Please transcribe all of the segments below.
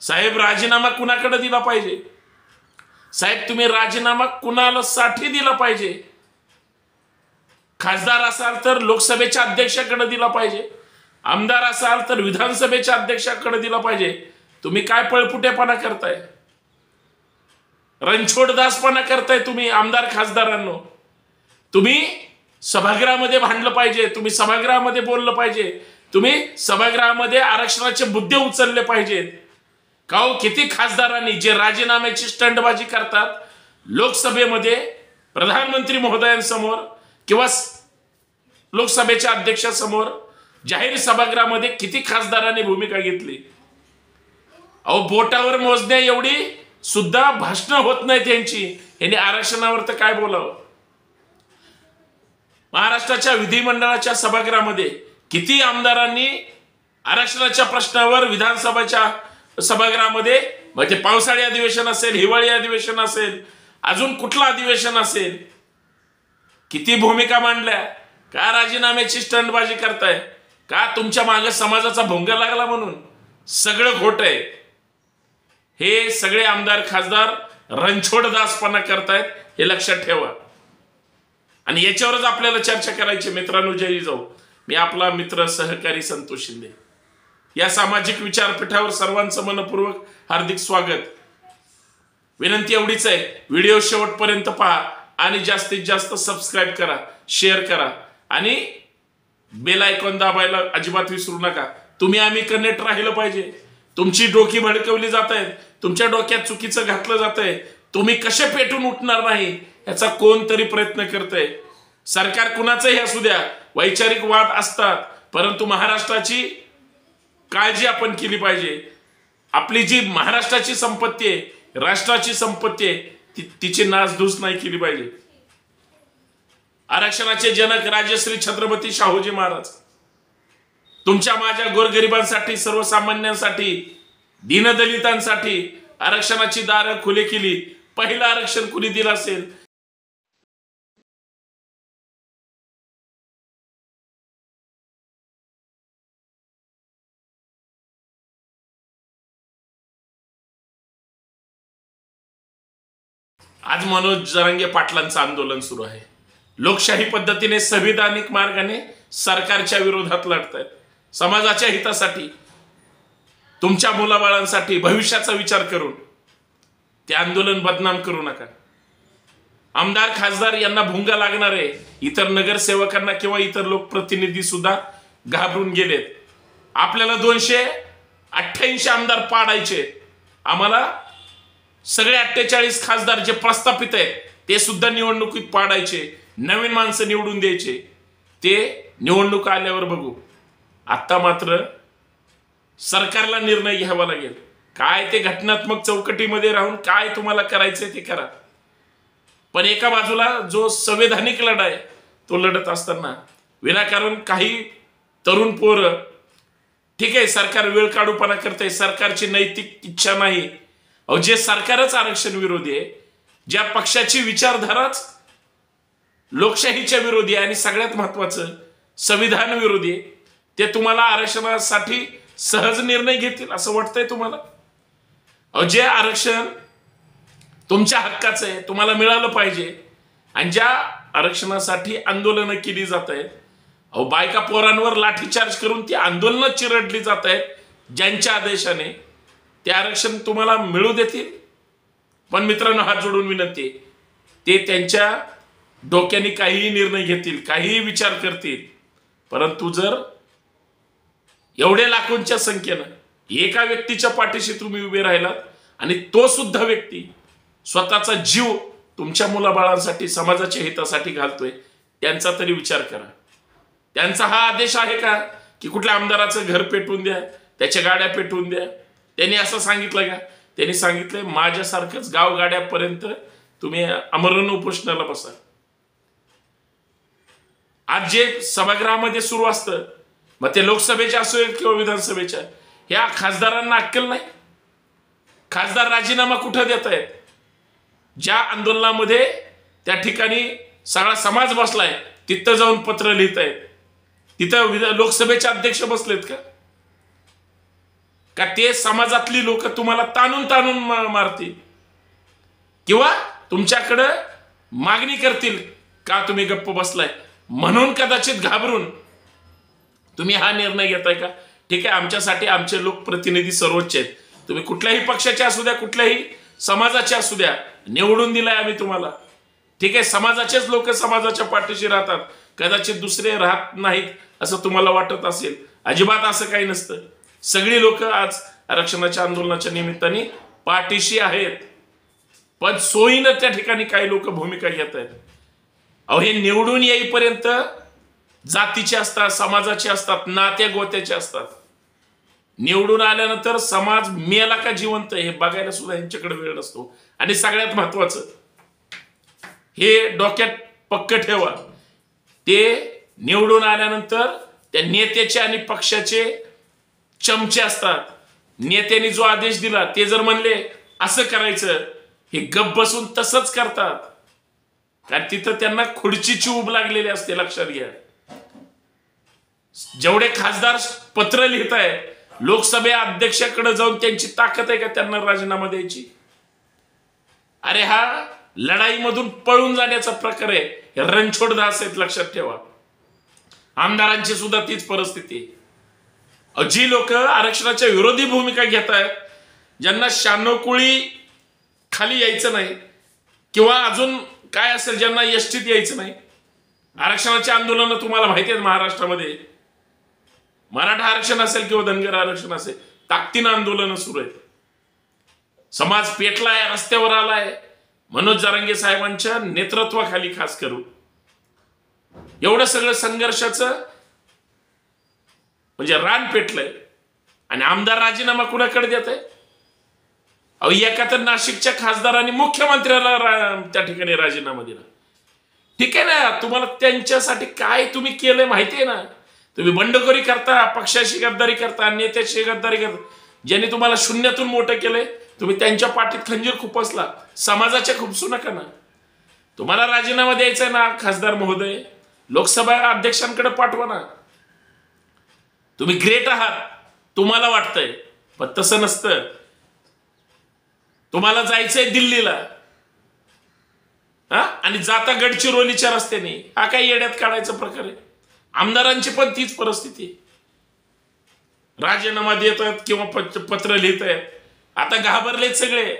साहेब राजीनामा कुणाकडे दिला पाहिजे? साहेब तुम्ही राजीनामा कुणाला साठी दिला पाहिजे? खासदार असाल तर लोकसभेच्या अध्यक्षाकडे दिला पाहिजे, आमदार असाल तर विधानसभेच्या अध्यक्षाकडे दिला पाहिजे. तुम्ही काय पळपुटेपणा करताय, रणछोडदासपणा करताय तुम्ही आमदार खासदारांनो. तुम्ही सभागृहामध्ये भांडलं पाहिजे, तुम्ही सभागृहामध्ये बोललं पाहिजे, तुम्ही सभागृहामध्ये आरक्षणाचे मुद्दे उचलले पाहिजेत. का हो, किती खासदारांनी जे राजीनाम्याची स्टंटबाजी करतात लोकसभेमध्ये प्रधानमंत्री महोदयांसमोर किंवा लोकसभेच्या अध्यक्षासमोर जाहीर सभागृहामध्ये किती खासदारांनी भूमिका घेतली. अहो बोटावर मोजण्या एवढी सुद्धा भाषणं होत नाही त्यांची, यांनी आरक्षणावर तर काय बोलावं. महाराष्ट्राच्या विधिमंडळाच्या सभागृहामध्ये किती आमदारांनी आरक्षणाच्या प्रश्नावर विधानसभेच्या सभागृहामध्ये, म्हणजे पावसाळी अधिवेशन असेल, हिवाळी अधिवेशन असेल, अजून कुठलं अधिवेशन असेल, किती भूमिका मांडल्या. का राजीनाम्याची स्टंटबाजी करताय? का तुमच्या मागे समाजाचा भोंगा लागला म्हणून? सगळं खोट आहे. हे सगळे आमदार खासदार रणछोडदासपणा करतायत, हे लक्षात ठेवा. आणि याच्यावरच आपल्याला चर्चा करायची. मित्रांनो, जय जाऊ. मी आपला मित्र सहकारी संतोष शिंदे. या सामाजिक विचारपीठावर सर्वांचं मनपूर्वक हार्दिक स्वागत. विनंती एवढीच आहे, व्हिडिओ शेवटपर्यंत पहा आणि जास्तीत जास्त सबस्क्राईब करा, शेअर करा आणि बेल आयकॉन दाबायला अजिबात विसरू नका. तुम्ही आम्ही कनेक्ट राहिलं पाहिजे. तुमची डोकी भडकवली जात आहेत, तुमच्या डोक्यात चुकीचं घातलं जात आहे. तुम्ही कसे पेटून उठणार नाही याचा कोणतरी प्रयत्न करतंय. सरकार कुणाचंही असू द्या, वैचारिक वाद असतात, परंतु महाराष्ट्राची काळजी आपण केली पाहिजे. आपली जी महाराष्ट्राची संपत्ती आहे, राष्ट्राची संपत्ती आहे, तिची नासधूस नाही केली पाहिजे. आरक्षणाचे जनक राजश्री छत्रपती शाहूजी महाराज तुमच्या माझ्या गोरगरिबांसाठी, सर्वसामान्यांसाठी, दीनदलितांसाठी आरक्षणाची दारं खुली केली. पहिलं आरक्षण कुणी दिलं असेल? आज मनोज जरांगे पाटलांचं आंदोलन सुरू आहे. लोकशाही पद्धतीने संविधानिक मार्गाने सरकारच्या विरोधात लढतायत. समाजाच्या हितासाठी, तुमच्या मुलाबाळांसाठी, भविष्याचा विचार करून ते आंदोलन बदनाम करू नका. आमदार खासदार यांना भुंगा लागणार आहे. इतर नगरसेवकांना किंवा इतर लोकप्रतिनिधी सुद्धा घाबरून गेलेत. आपल्याला 288 आमदार पाडायचे. आम्हाला सगळे 48 खासदार जे प्रस्थापित आहेत ते सुद्धा निवडणुकीत पाडायचे. नवीन माणसं निवडून द्यायचे. ते निवडणूक आल्यावर बघू. आता मात्र सरकारला निर्णय घ्यावा लागेल. काय ते घटनात्मक चौकटीमध्ये राहून काय तुम्हाला करायचंय ते करा. पण एका बाजूला जो संवैधानिक लढा आहे तो लढत असताना विनाकारण काही तरुण पोरं, ठीक आहे सरकार वेळ काढूपणा करते, सरकारची नैतिक इच्छा नाही. अहो जे सरकारच आरक्षण विरोधी आहे, ज्या पक्षाची विचारधाराच लोकशाहीच्या विरोधी आहे आणि सगळ्यात महत्वाचं संविधान विरोधी आहे, ते तुम्हाला आरक्षणासाठी सहज निर्णय घेतील असं वाटतंय तुम्हाला? अहो जे आरक्षण तुमच्या हक्काचं आहे, तुम्हाला मिळालं पाहिजे, आणि ज्या आरक्षणासाठी आंदोलनं केली जात आहेत, अहो बायका पोरांवर लाठीचार्ज करून ती आंदोलनं चिरडली जात आहेत, ज्यांच्या आदेशाने ते आरक्षण तुम्हाला मिळू देतील. पण मित्रांनो, हात जोडून विनंती, ते त्यांच्या डोक्याने काहीही निर्णय घेतील, काहीही विचार करतील, परंतु जर एवढे लाखोंच्या संख्येनं एका व्यक्तीच्या पाठीशी तुम्ही उभे राहिलात आणि तो सुद्धा व्यक्ती स्वतःचा जीव तुमच्या मुलाबाळांसाठी, समाजाच्या हितासाठी घालतोय, त्यांचा तरी विचार करा. त्यांचा हा आदेश आहे का की कुठल्या आमदाराचं घर पेटवून द्या, त्याच्या गाड्या पेटवून द्या? त्यांनी असं सांगितलं का? त्यांनी सांगितलंय माझ्यासारखंच गावगाड्यापर्यंत तुम्ही आमरण उपोषणाला बसा. आज जे सभागृहामध्ये सुरू असतं, मग ते लोकसभेच्या असो किंवा विधानसभेच्या, ह्या खासदारांना अक्कल नाही. खासदार राजीनामा कुठं देत आहेत? ज्या आंदोलनामध्ये त्या ठिकाणी सगळा समाज बसलाय तिथं जाऊन पत्र लिहित आहेत. तिथं लोकसभेचे अध्यक्ष बसलेत का? का ते समाजातली लोक तुम्हाला ताणून ताणून मारतील किंवा तुमच्याकडं मागणी करतील का तुम्ही गप्प बसलाय म्हणून कदाचित घाबरून तुम्ही हा निर्णय घेताय का? ठीक आहे, आमच्यासाठी आमचे लोकप्रतिनिधी सर्वोच्च आहेत. तुम्ही कुठल्याही पक्षाचे असू द्या, कुठल्याही समाजाचे असू द्या, निवडून दिलाय आम्ही तुम्हाला. ठीक आहे, समाजाचेच लोक समाजाच्या पाठीशी राहतात, कदाचित दुसरे राहत नाहीत असं तुम्हाला वाटत असेल. अजिबात असं काही नसतं. सगळी लोक आज आरक्षणाच्या आंदोलनाच्या निमित्ताने पाठीशी आहेत. पण सोयीनं त्या ठिकाणी काही लोक भूमिका घेत आहेत. अहो, हे निवडून येईपर्यंत जातीचे असतात, समाजाचे असतात, नात्या गोत्याचे असतात. निवडून आल्यानंतर समाज मेला का जिवंत हे बघायला सुद्धा यांच्याकडे वेळ नसतो. आणि सगळ्यात महत्वाचं हे डोक्यात पक्क ठेवा, ते निवडून आल्यानंतर त्या नेत्याचे आणि पक्षाचे चमचे असतात. नेत्यांनी जो आदेश दिला ते जर म्हणले असं करायचं, हे गप बसून तसंच करतात. कारण तिथं त्यांना खुर्चीची उब लागलेली असते, लक्षात घ्या. जेवढे खासदार पत्र लिहित आहे लोकसभे अध्यक्षाकडे जाऊन त्यांची ताकद आहे का त्यांना राजीनामा द्यायची? अरे हा लढाईमधून पळून जाण्याचा प्रकार आहे. रणछोड दास आहेत, लक्षात ठेवा. आमदारांची सुद्धा तीच परिस्थिती आहे. जी लोक आरक्षणाच्या विरोधी भूमिका घेत आहेत, ज्यांना शानोकुळी खाली यायचं नाही किंवा अजून काय असेल, ज्यांना यष्टीत यायचं नाही. आरक्षणाचे आंदोलन तुम्हाला माहिती आहेत महाराष्ट्रामध्ये, मराठा आरक्षण असेल किंवा धनगर आरक्षण असेल, ताकदीनं आंदोलन सुरू आहेत. समाज पेटलाय, रस्त्यावर आलाय मनोज जरांगे साहेबांच्या नेतृत्वाखाली. खास करून एवढं सगळं संघर्षाचं म्हणजे रान पेटलंय. आणि आमदार राजीनामा कुणाकडे देत आहे? अहो, एका तर नाशिकच्या खासदारांनी मुख्यमंत्र्याला त्या ठिकाणी राजीनामा दिला. ठीक आहे ना, तुम्हाला त्यांच्यासाठी काय तुम्ही केलंय माहिती आहे ना. तुम्ही बंडखोरी करता, पक्षाशी गद्दारी करता, नेत्याशी गद्दारी करता. ज्यांनी तुम्हाला शून्यातून मोठं केलंय, तुम्ही त्यांच्या पाठीत खंजीर खुपसला. समाजाच्या खुपसू नका ना. तुम्हाला राजीनामा द्यायचा ना खासदार महोदय, लोकसभा अध्यक्षांकडे पाठवा ना. तुम्ही ग्रेट आहात तुम्हाला वाटतंय, पण तसं नसतं. तुम्हाला जायचंय दिल्लीला आणि जाता गडचिरोलीच्या रस्त्याने. हा काही येड्यात काढायचा प्रकार आहे? आमदारांची पण तीच परिस्थिती. राजीनामा देत आहेत किंवा पत्र लिहित आहेत. आता घाबरलेत सगळे.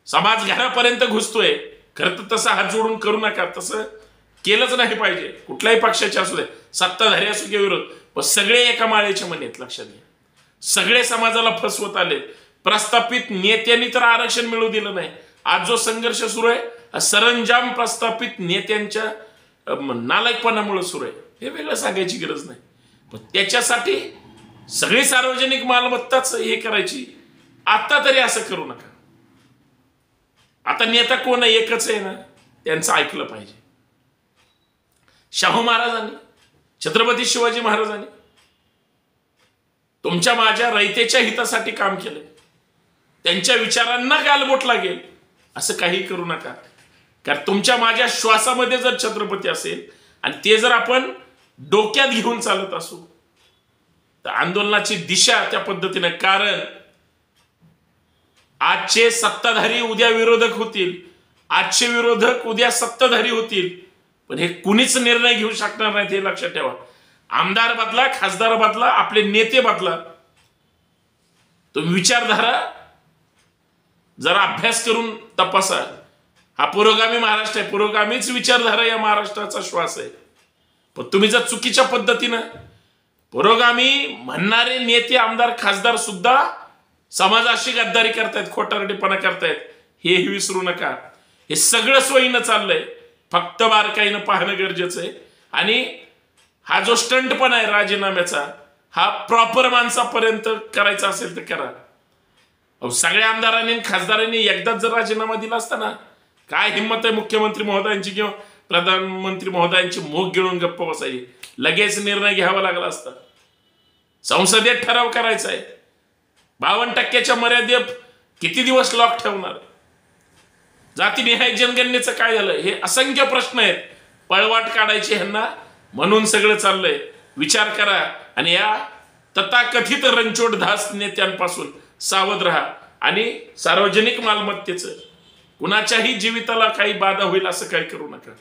समाज घरापर्यंत घुसतोय. खरं तर तसं हात जोडून करू नका, तसं केलंच नाही पाहिजे. कुठल्याही पक्षाचे असू दे, सत्ताधारी असू किंवा विरोध, पण सगळे एका माळेचे मणी आहेत, लक्षात घ्या. सगळे समाजाला फसवत आले. प्रस्थापित नेत्यांनी तर आरक्षण मिळू दिलं नाही. आज जो संघर्ष सुरू आहे सरंजाम प्रस्थापित नेत्यांच्या नालायकपणामुळे सुरू आहे. हे वेगळं सांगायची गरज नाही. पण त्याच्यासाठी सगळी सार्वजनिक मालमत्ताच हे करायची. आता तरी असं करू नका. आता नेता कोण आहे? एकच आहे ना, त्यांचं ऐकलं पाहिजे. शाहू महाराजांनी, छत्रपती शिवाजी महाराजांनी तुमच्या माझ्या रयतेच्या हितासाठी काम केलं. त्यांच्या विचारांना गालबोट लागेल असं काही करू नका. कारण तुमच्या माझ्या श्वासामध्ये जर छत्रपती असेल आणि ते जर आपण डोक्यात घेऊन चालत असू तर आंदोलनाची दिशा त्या पद्धतीने. कारण आजचे सत्ताधारी उद्या विरोधक होतील, आजचे विरोधक उद्या सत्ताधारी होतील. पण हे कुणीच निर्णय घेऊ शकणार नाहीत, हे लक्षात ठेवा. आमदार बदला, खासदार बदला, आपले नेते बदला, तुम्ही विचारधारा जरा अभ्यास करून तपासा. हा पुरोगामी महाराष्ट्र आहे. पुरोगामीच विचारधारा या महाराष्ट्राचा श्वास आहे. पण तुम्ही जर चुकीच्या पद्धतीनं पुरोगामी म्हणणारे नेते, आमदार, खासदार सुद्धा समाजाशी गद्दारी करतायत, खोटारडेपणा करतायत, हे विसरू नका. हे सगळं सोयीनं चाललंय. फक्त बारकाईनं पाहणं गरजेचं आहे. आणि हा जो स्टंट पण आहे राजीनाम्याचा, हा प्रॉपर माणसापर्यंत करायचा असेल तर करा. सगळ्या आमदारांनी खासदारांनी एकदाच जर राजीनामा दिला असता ना, काय हिंमत आहे मुख्यमंत्री महोदयांची किंवा प्रधानमंत्री महोदयांची मुख गिळून गप्प बसायची. लगेच निर्णय घ्यावा लागला असता. संसदेत ठराव करायचा आहे. 52% मर्यादेत किती दिवस लॉक ठेवणार? जातीनिहाय जनगणनेचं काय झालं? हे असंख्य प्रश्न आहेत. पळवाट काढायची ह्यांना, म्हणून सगळं चाललंय. विचार करा आणि या तथाकथित रणछोड दास नेत्यांपासून सावध राहा आणि सार्वजनिक मालमत्तेचं कुणाच्याही जीविताला काही बाधा होईल असं काही करू नका.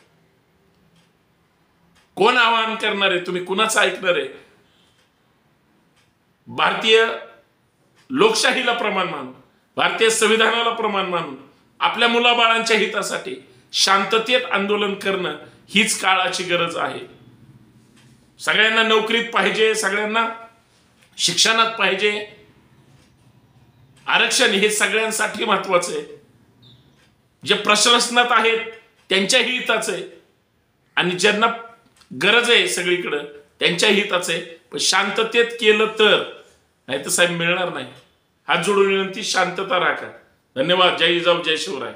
कोण आवाहन करणार आहे? तुम्ही कुणाचं ऐकणार आहे? भारतीय लोकशाहीला प्रमाण मानून, भारतीय संविधानाला प्रमाण मानून आपल्या मुलाबाळांच्या हितासाठी शांततेत आंदोलन करणं हीच काळाची गरज आहे. सगळ्यांना नोकरीत पाहिजे, सगळ्यांना शिक्षणात पाहिजे. आरक्षण हे सगळ्यांसाठी महत्वाचं आहे. जे प्रशासनात आहेत त्यांच्याही हिताचं आहे आणि ज्यांना गरज आहे सगळीकडं त्यांच्या हिताचं आहे. पण शांततेत केलं तर, नाही तर साहेब मिळणार नाही. हात जोडून विनंती, शांतता राखा. धन्यवाद. जय जिजाऊ, जय शिवराय.